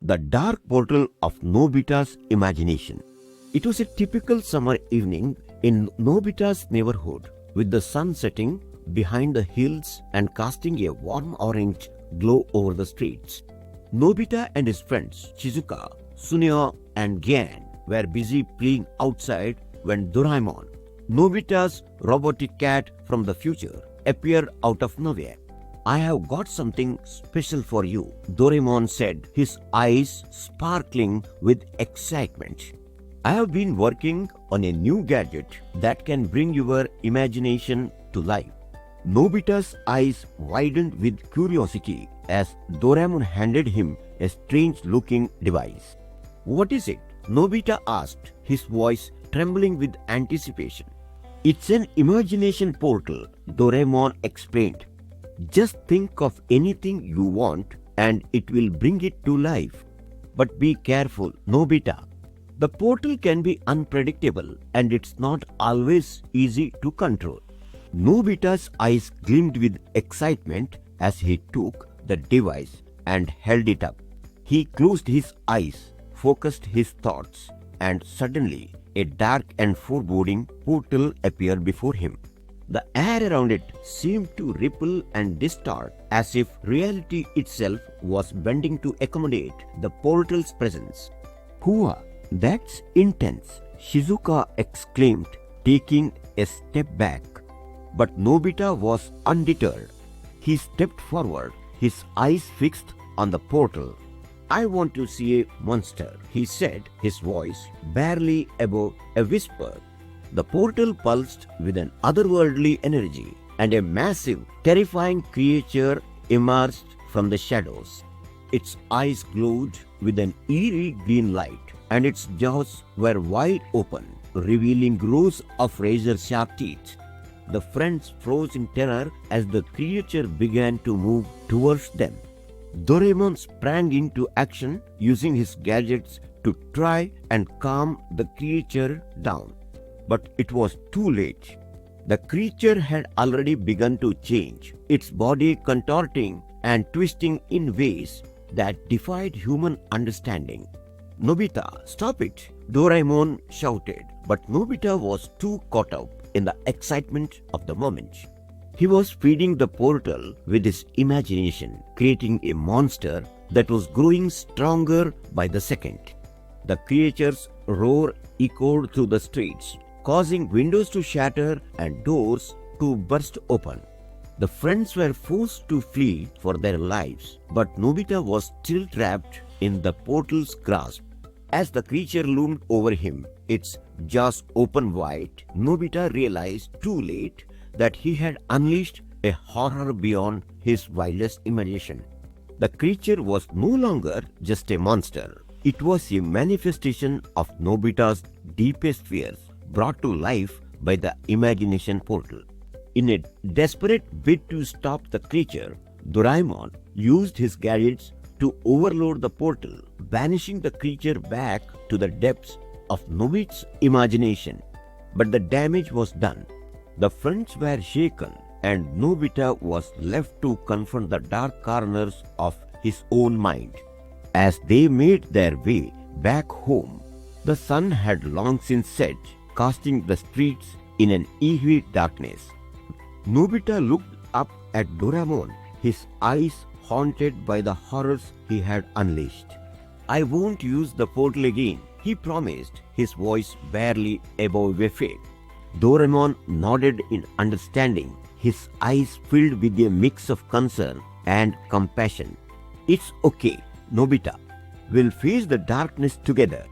The dark portal of Nobita's imagination. It was a typical summer evening in Nobita's neighborhood, with the sun setting behind the hills and casting a warm orange glow over the streets. Nobita and his friends Shizuka, Suneo, and Gian were busy playing outside when Doraemon, Nobita's robotic cat from the future, appeared out of nowhere. "I have got something special for you," Doraemon said, his eyes sparkling with excitement. "I have been working on a new gadget that can bring your imagination to life." Nobita's eyes widened with curiosity as Doraemon handed him a strange-looking device. "What is it?" Nobita asked, his voice trembling with anticipation. "It's an imagination portal," Doraemon explained. "Just think of anything you want and it will bring it to life. But be careful, Nobita. The portal can be unpredictable and it's not always easy to control." Nobita's eyes gleamed with excitement as he took the device and held it up. He closed his eyes, focused his thoughts, and suddenly a dark and foreboding portal appeared before him. The air around it seemed to ripple and distort as if reality itself was bending to accommodate the portal's presence. "Hua, that's intense," Shizuka exclaimed, taking a step back. But Nobita was undeterred. He stepped forward, his eyes fixed on the portal. "I want to see a monster," he said, his voice barely above a whisper. The portal pulsed with an otherworldly energy, and a massive, terrifying creature emerged from the shadows. Its eyes glowed with an eerie green light, and its jaws were wide open, revealing rows of razor-sharp teeth. The friends froze in terror as the creature began to move towards them. Doraemon sprang into action, using his gadgets to try and calm the creature down. But it was too late. The creature had already begun to change, its body contorting and twisting in ways that defied human understanding. "Nobita, stop it!" Doraemon shouted, but Nobita was too caught up in the excitement of the moment. He was feeding the portal with his imagination, creating a monster that was growing stronger by the second. The creature's roar echoed through the streets, causing windows to shatter and doors to burst open. The friends were forced to flee for their lives, but Nobita was still trapped in the portal's grasp. As the creature loomed over him, its jaws open wide, Nobita realized too late that he had unleashed a horror beyond his wildest imagination. The creature was no longer just a monster. It was a manifestation of Nobita's deepest fears, brought to life by the imagination portal. In a desperate bid to stop the creature, Doraemon used his gadgets to overload the portal, banishing the creature back to the depths of Nobita's imagination. But the damage was done. The friends were shaken, and Nobita was left to confront the dark corners of his own mind. As they made their way back home, the sun had long since set, casting the streets in an eerie darkness. Nobita looked up at Doraemon, his eyes haunted by the horrors he had unleashed. "I won't use the portal again," he promised, his voice barely above a fade. Doraemon nodded in understanding, his eyes filled with a mix of concern and compassion. "It's okay, Nobita. We'll face the darkness together."